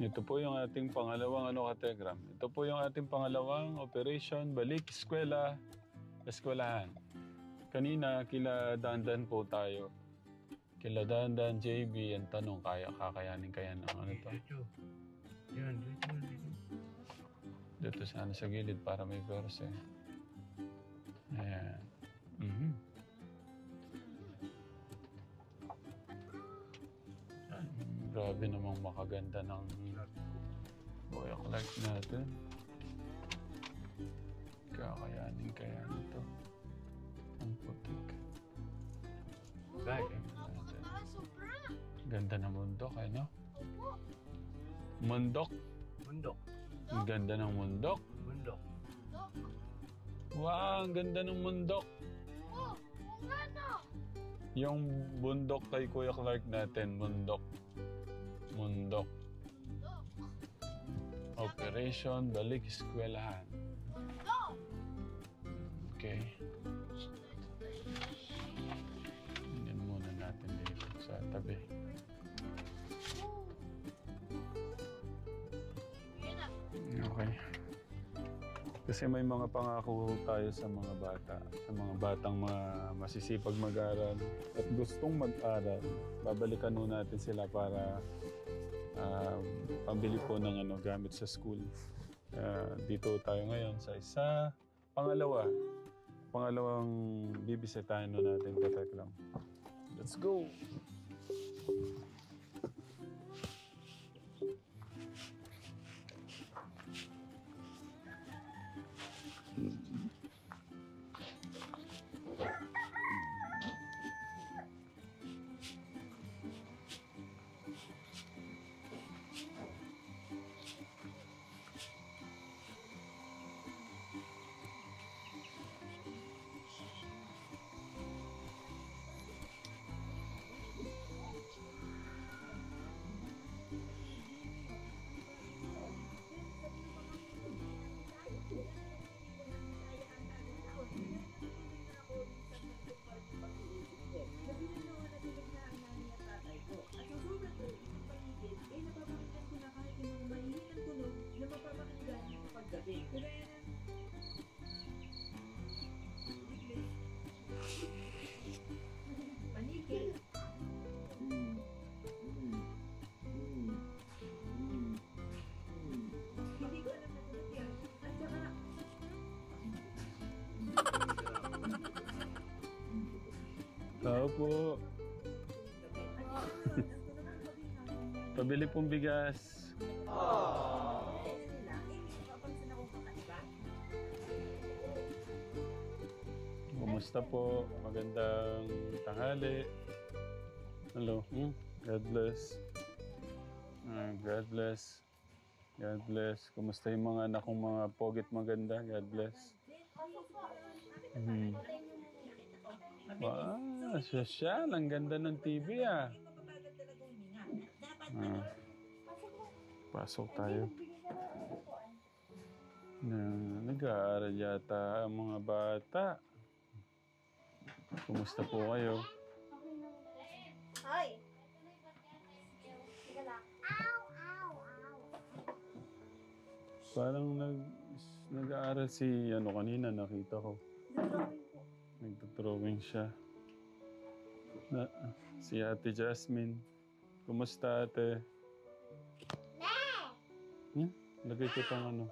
Ito po yung ating pangalawang kategram. Ito po yung ating pangalawang operation, balik eskwelahan. Kanina, kila Dandan po tayo. Kila Dandan, JB, ang tanong, kakayanin kaya ng ano to? Yan, dito. Dito sana sa gilid para may verse. Ayan. Grabe namang makaganda ng Kuya Clark natin. Kakayanin kaya nito. Ang putik. Guys, Ganda ng mundok, no? Opo. Mundok. bundok. Ang ganda ng mundok. Bundok. Dok. Wow, ang ganda ng mundok. Oh, kung ano? Yung bundok kay Kuya Clark natin, mundok. Mundok. Dok. Operation Balik Eskwelahan. Dok. Okay. Tingnan muna natin dito sa tabi. Yun na. Okay. Kasi may mga pangako tayo sa mga bata, sa mga batang masisipag mag-aral at gustong mag-aral. Babalikan mo natin sila para pambili po ng gamit sa school. Dito tayo ngayon sa pangalawang bibisitahin natin, katekram. Let's go! Manigil. Hindi ko alam na tulad yan. At saka, Tao po. Pabili pong bigas. Kumusta po? Magandang tanghali. Hello. God bless. God bless. God bless. Kumusta yung mga anak kong mga pogit maganda? God bless. Wow, sosyal. Ang ganda ng TV Pasok tayo. Nag-aaral yata ang mga bata. Kumusta po kayo? Hoy! Sige lang. Ow! Ow! Ow! Parang nag-aaral si kanina nakita ko. Nagdodrawing siya. Si Ate Jasmine. Kumusta, ate? Lagay ko pang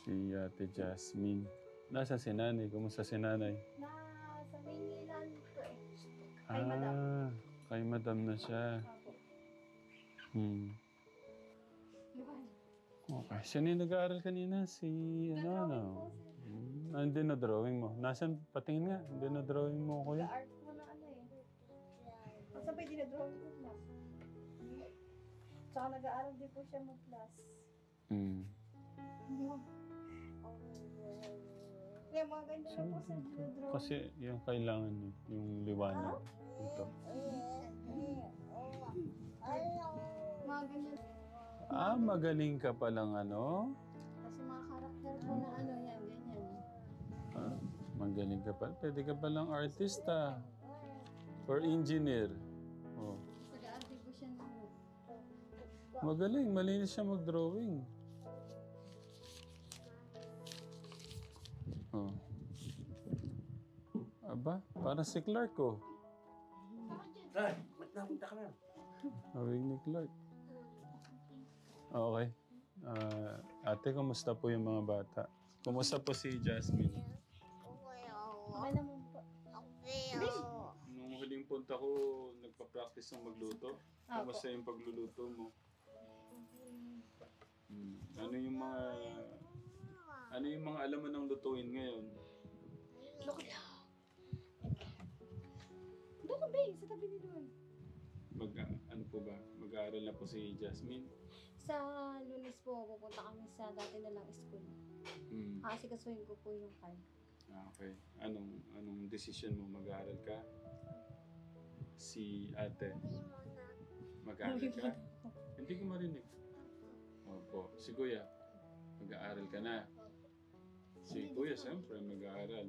Si Ate Jasmine. Nasa si nanay? Kumusta si nanay? Nasa Maynila ko eh. Kay madam. Kay madam na siya. Okay. Sino yung nag-aaral kanina? Si hindi na drawing mo. Nasaan? Patingin nga. Hindi na drawing mo, kuya. Art mo na Sabay dinadrawing ko class. Tsaka nag-aaral din po siya mag-class. Yung mga ganda na po sa dinadrawing. Kasi yung kailangan yung liwanag. Ito. Mga ganyan. Magaling ka palang Kasi mga karakter po na yan, ganyan. Magaling ka pala. Pwede ka palang artista. Or engineer. Nag-aaral din po siya ng Magaling, malinis siya mag-drawing. Oh. Aba, parang si Clark oh. Ay, ba't napunta ka na? Awing ni Clark. Okay. Ate, kumusta po yung mga bata? Kumusta po si Jasmine? Okay naman po. Nung huling punta ko, nagpa-practice ng magluto. Kumusta yung pagluluto mo? Ano yung mga alam mo ng lutuin ngayon? Doon ka, babe. Sa tabi ni doon. Ano po ba? Mag-aaral na po si Jasmine? Sa Lunes po, pupunta kami sa dati na lang school. Kasi kasuhin ko po yung card. Okay. Anong decision mo? Mag-aaral ka? Si ate? Mag-aaral ka? Hindi ko marinig. Opo. Si kuya? Mag-aaral ka na? Si kuya, siyempre, mag-aaral.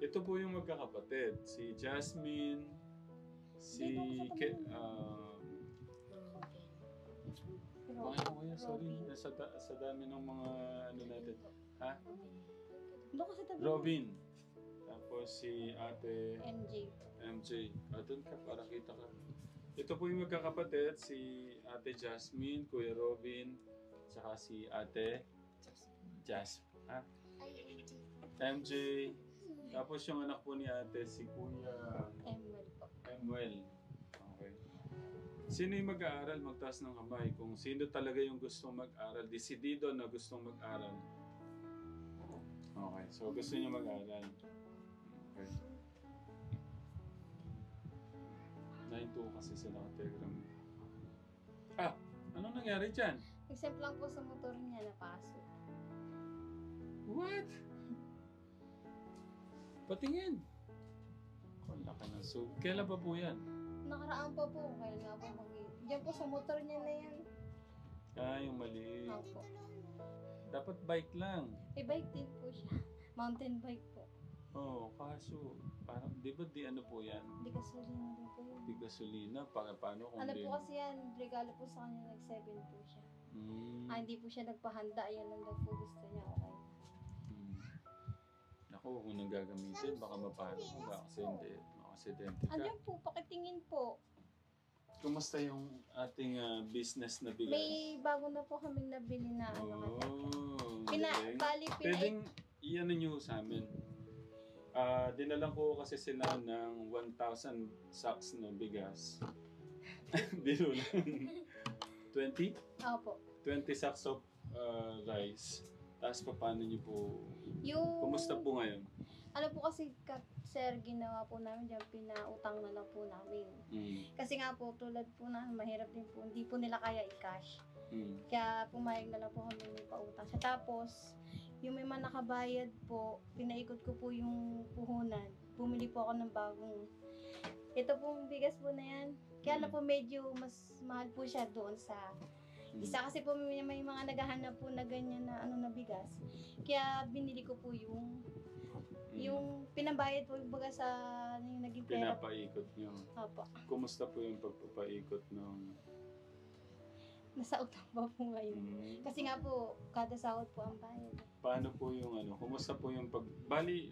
Ito po yung magkakapatid. Si Jasmine, si... Bakit ko kuya? Sorry. Sa dami ng mga ano natin. Ha? Doon ka sa tabi. Robin. Tapos si ate MJ. MJ. Doon ka para kita ka. Ito po yung magkakapatid. Si ate Jasmine, kuya Robin, saka si ate MJ. Tapos yung anak po ni ate, si kuya Emuel po. Emuel. Okay. Sino yung mag-aaral? Magtaas ng kamay. Kung sino talaga yung gustong mag-aral, desidido na gustong mag-aral. Okay, so gusto niya mag-aral. Okay. 9-2 kasi sila ka-telegram. Anong nangyari dyan? Except lang po sa motor niya napasok. What? Patingin. Wala ka ng kailan pa po yan? Nakaraan pa po. Kaya nga po diyan po sa motor niya na yan. Yung mali. Opo. Dapat bike lang. Bike din po siya. Mountain bike po. Kaso, parang, di ba ano po yan? Di gasolina din po yun. Di gasolina, paano kung Ano po kasi yan, regalo po sa kanya, nag-7 po siya. Hindi po siya nagpahanda, yan lang daw po gusto niya, okay. Naku, kung nang gagamitin, baka mapano ko, kasi hindi, makasidente ka. Andiyan po, pakitingin po. Kumusta yung ating business na bigas? May bago na po kaming nabili na galing. Pwedeng iyan nyo sa amin. Dinalang ko kasi sila ng 1,000 sacks na bigas. Biro lang. 20? Opo. 20 sacks of rice. Tapos paano nyo po? Kumusta po ngayon? Ano po kasi, sir, ginawa po namin dyan, pinautang na lang po namin. Kasi nga po, tulad po na, mahirap din po, hindi po nila kaya i-cash. Kaya pumayag na lang po kami may pautang siya. Tapos, yung may mga nakabayad po, pinaikot ko po yung puhunan. Bumili po ako ng bagong. Ito pong bigas po na yan. Kaya na po medyo mas mahal po siya doon sa isa kasi po may mga naghahanap po na ganyan na na bigas. Kaya binili ko po yung pinambayad po yung baga sa yung naging pera. Pinapaikot nyo. Opo. Kumusta po yung pagpapaikot ng... Nasa utang pa po ngayon. Kasi nga po, kada sahod po ang bayad. Paano po yung kumusta po yung bali,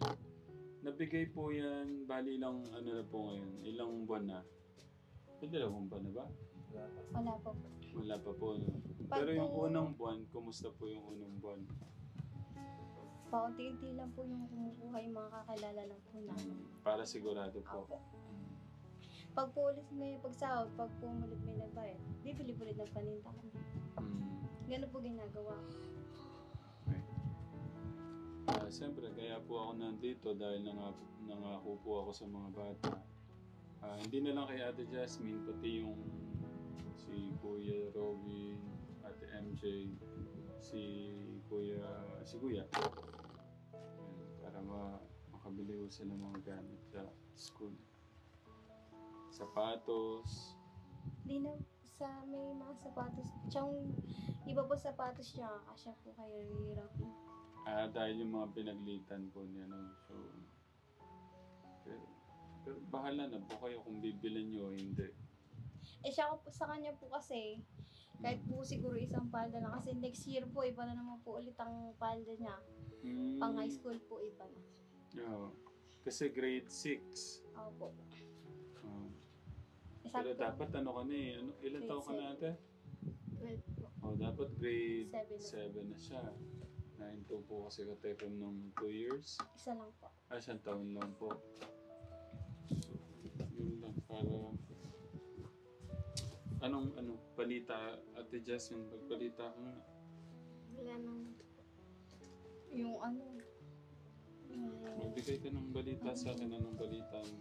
nabigay po yan, bali lang na po ngayon, ilang buwan na? Dalawang buwan na ba? Wala po. Wala pa po. Pero yung unang buwan, kumusta po yung unang buwan? Paunti-unti lang po yung kumukuha yung mga kakilala lang po namin. Para sigurado po. Opo. Pag po ulit may pagsahod, pag po ulit may nagbayad, bibili-bulit ng paninda kami. Ganun po ginagawa. Okay. Siyempre, kaya po ako nandito dahil nangako po ako sa mga bata. Hindi na lang kay Ate Jasmine, pati yung si Kuya Robin, Ate MJ, si Kuya. Para makabili ko sila mga gamit sa school. Sapatos. Di na sa may mga sapatos. Tsang iba po sapatos niya, kasya po kay Rocky. Dahil yung mga pinaglitan po niya. So, pero bahala na po kayo kung bibilan nyo o hindi. Siya sa kanya po kasi, Kahit po siguro isang palda lang. Kasi next year po, iba na naman po ulit ang palda niya. Pang high school po, iba na. Oo. Kasi grade 6. Opo. Pero dapat ano ka na eh. Ilan Grade taon ka na ate? 12 po. Dapat grade 7 7 na siya. 9-2 po kasi katekram nung 2 years. Isa lang po. Isang taon lang po. So, yun lang. Para... Anong balita? Ate Jasmine, pagbalita ka nga. Wala nang... Yung ano... Magbigay ka ng balita sa akin. Anong balita mo?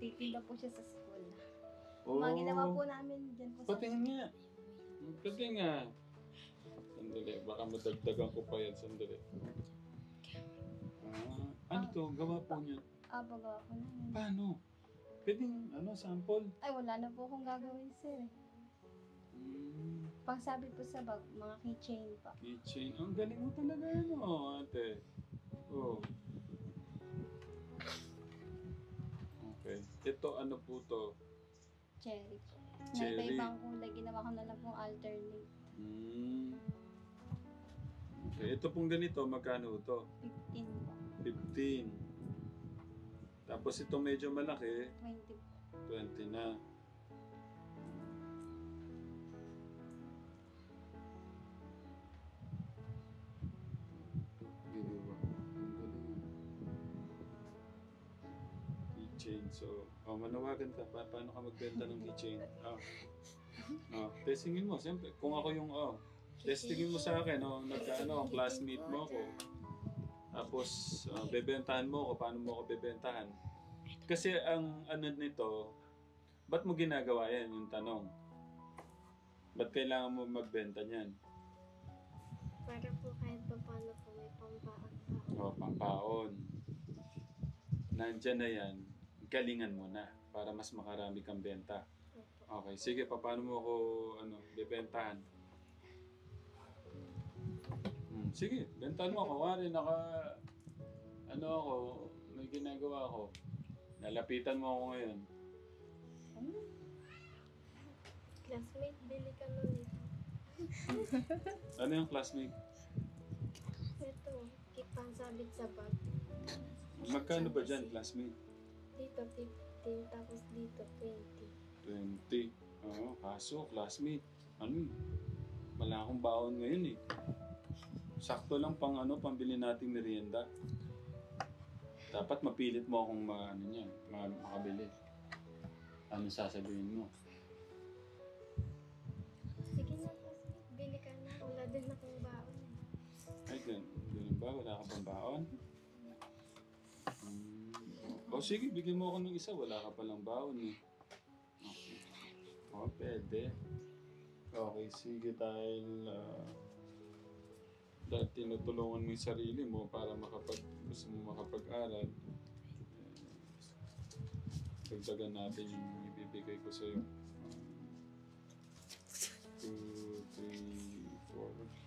Titinda po siya sa school. Oh, Mga ginawa po namin dyan po sa... patingin nga. Patingin nga. Sandali. Baka madagdagan ko pa yan. Sandali. Ano to? Gawa po niya. Pagawa po namin. Paano? Pwedeng sample? Ay, wala na po akong gagawin, sir. Pangsabi po sa bag, mga keychain pa. Keychain. Ang galing mo talaga ate. Oh. Okay. Ito ano po to? Cherry po. Cherry. Na iba-ibang kulay, ginawa ko na lang pong alternate. Okay. Ito pong ganito, magkano to? 15 po. 15. Tapos ito medyo malaki, 20 po. 20 na. Keychain. So, manawagan ka. Paano ka magbenta ng keychain? Testingin mo. Siyempre, kung ako yung, testingin mo sa akin, classmate mo ako. Tapos, bebentahan mo ako. Paano mo ako bebentahan? Kasi ang nito, ba't mo ginagawa yan, yung tanong? Ba't kailangan mo magbenta niyan? Para po kahit pa paano po may pampaon. Pampaon. Nandyan na yan, galingan mo na para mas makarami kang benta. Okay, sige, paano mo ako bebentahan? Sige, bentahan mo. Kawari, may ginagawa ako. Nalapitan mo ako ngayon. Classmate, bili ka nun ito. Ano yung classmate? Ito, pansabit sa bag. Magkano ba dyan, classmate? Dito 15, tapos dito 20. 20. Kaso, classmate, wala akong baon ngayon eh. Sakto lang pambili nating merienda. Dapat mapilit mo akong makabili. Ano sasabihin mo? Sige na, classmate, bili ka na. Wala din akong baon. Ay, ganun ba? Wala ka pang baon? Sige, bigyan mo ako ng isa. Wala ka palang baon eh. Okay. Pwede. Okay, sige dahil tinutulungan mo yung sarili mo para gusto mo makapag-aral. Dagdagan natin yung ibibigay ko sa'yo. 2, 3, 4.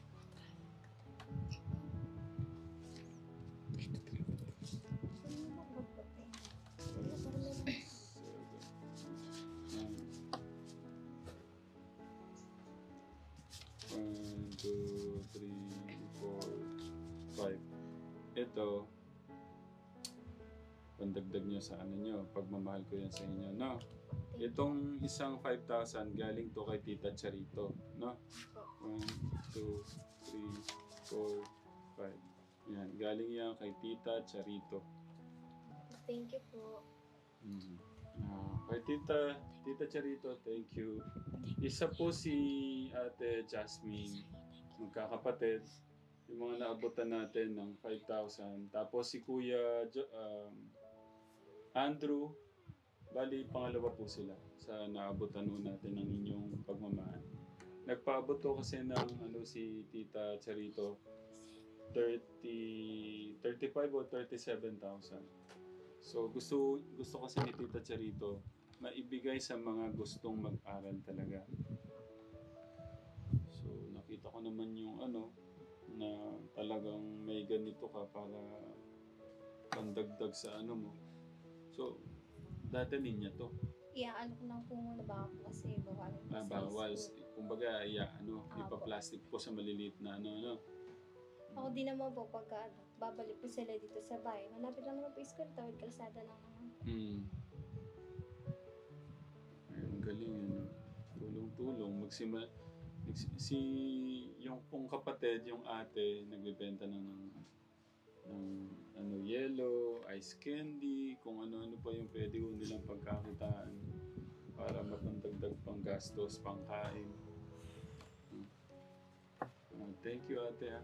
Ito, pandagdag nyo sa pagmamahal ko yan sa inyo, no? Itong isang 5,000 galing to kay Tita Charito, no? 1, 2, 3, 4, 5. Yan, galing yan kay Tita Charito. Thank you po. Kay Tita Charito, thank you. Isa po si Ate Jasmine, magkakapatid. Yung mga naabutan natin ng 5,000. Tapos si Kuya Andrew, bali pangalawa po sila sa naabutan natin ng inyong pagmamahal. Nagpaabot ko kasi ng si Tita Charito, 35 o 37,000. So gusto kasi ni Tita Charito maibigay sa mga gustong mag-aral talaga. So nakita ko naman yung na talagang may ganito ka para pandagdag sa mo. So, Dadalhin niya to. Iaano ko lang po muna baka po kasi bawal po sa Bawal. school. Kumbaga, Apo. ipa-plastic po sa maliliit na ano. Ako din naman po pagka babalik po sila dito sa bahay. Malapit lang naman po yung school, tawid kalsada lang naman. Ayun, galing yun. Tulong-tulong. Yung pong kapatid, yung ate, nagbebenta ng yellow, ice candy, kung ano-ano pa yung pwede ko nilang pagkakitaan para mapantagdag pang gastos, pangkain. Thank you, ate. Ha?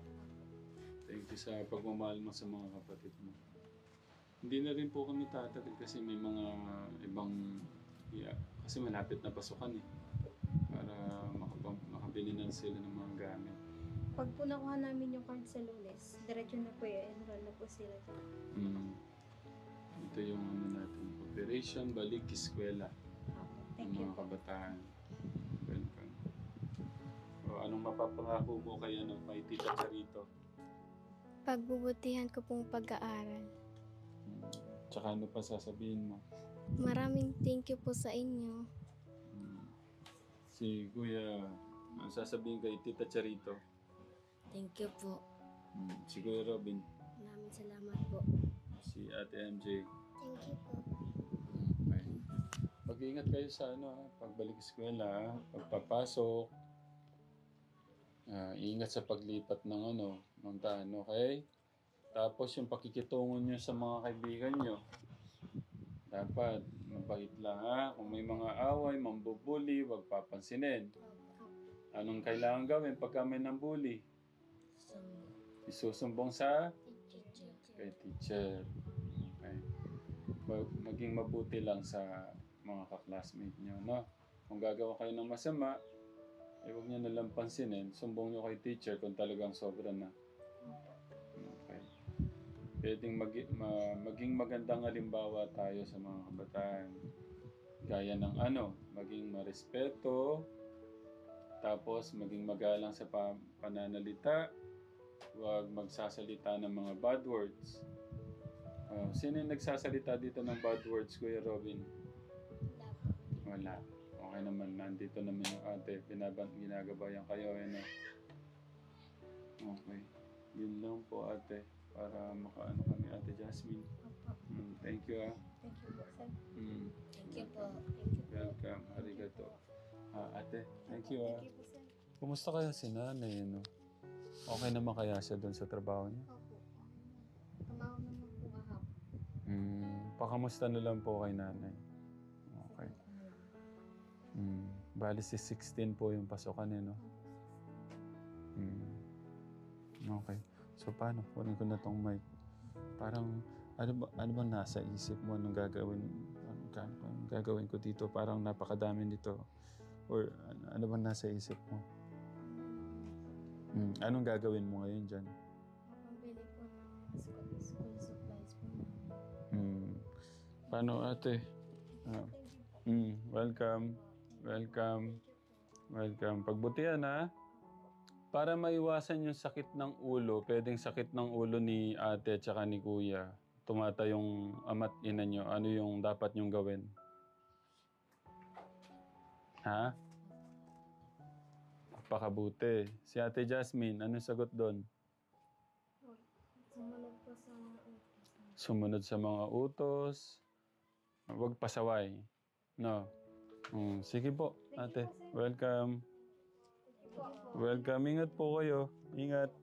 Thank you sa pagmamahal mo sa mga kapatid mo. Hindi na rin po kami tatagal kasi may mga ibang, kasi malapit na pasukan eh. Para makabili na sila ng mga gamit. Pag po nakuha namin yung card sa Lunes, diretso na po enroll na po sila. Ito yung natin, Operation Balik Eskwela. Thank you Mga po. kabataan. Welcome. Anong mapapangako mo kay Tita Charito? Pagbubutihan ko pong pag-aaral. Tsaka ano pa sasabihin mo? Maraming thank you po sa inyo. Si Kuya, ang sasabihin kay Tita Charito? Thank you po. Si Kuya Robin? Maraming salamat po. Si Ate MJ? Thank you po. Okay. Pag-iingat kayo sa pagbalik eskwela, pagpapasok. Ingat sa paglipat ng daan, okay? Tapos yung pakikitungo nyo sa mga kaibigan nyo. Dapat mabait lang ha. Kung may mga away, mambubuli, huwag papansinin. Anong kailangan gawin pagka may nambuli? Isusumbong sa kay teacher. Okay. Maging mabuti lang sa mga kaklasmate nyo, no? Kung gagawa kayo ng masama, huwag nyo nalang pansinin. Sumbong nyo kay teacher kung talagang sobra na. Okay. Pwedeng maging magandang halimbawa tayo sa mga kabataan. Gaya ng maging marespeto, tapos maging magalang sa pananalita, huwag magsasalita ng mga bad words. Sino yung nagsasalita dito ng bad words, Kuya Robin? Wala. Okay naman, nandito naman yung ate. Ginagabayan kayo, Okay. Yun lang po, ate. Para makaano kami, Ate Jasmine. Thank you, Thank you po, sir. Thank you po. Welcome. Arigato. Ate, thank you, Thank you po, sir. Kumusta kaya si nanay, Okay naman kaya siya doon sa trabaho niya? Opo. Tumawag naman po kahapon. Pakamusta na lang po kay nanay. Okay. Bali si 16 po yung pasokan no? Okay. So paano? Kunin ko na tong mic. Parang, ano ba nasa isip mo? Anong gagawin ko dito? Parang napakadami nito. Or ano ba nasa isip mo? Anong gagawin mo ngayon dyan? Mapambili po ng school supplies po. Paano ate? Welcome. Pagbutihan ha. Para maiwasan yung sakit ng ulo, pwedeng sakit ng ulo ni ate at saka ni kuya. Tumata yung ama't ina nyo. Ano yung dapat nyong gawin? Ha? Pakabuti. Si Ate Jasmine, anong sagot doon? Sumunod po sa mga utos. Sumunod sa mga utos. Huwag pasaway. No? Sige po, ate. Welcome. Welcome. Ingat po kayo. Ingat.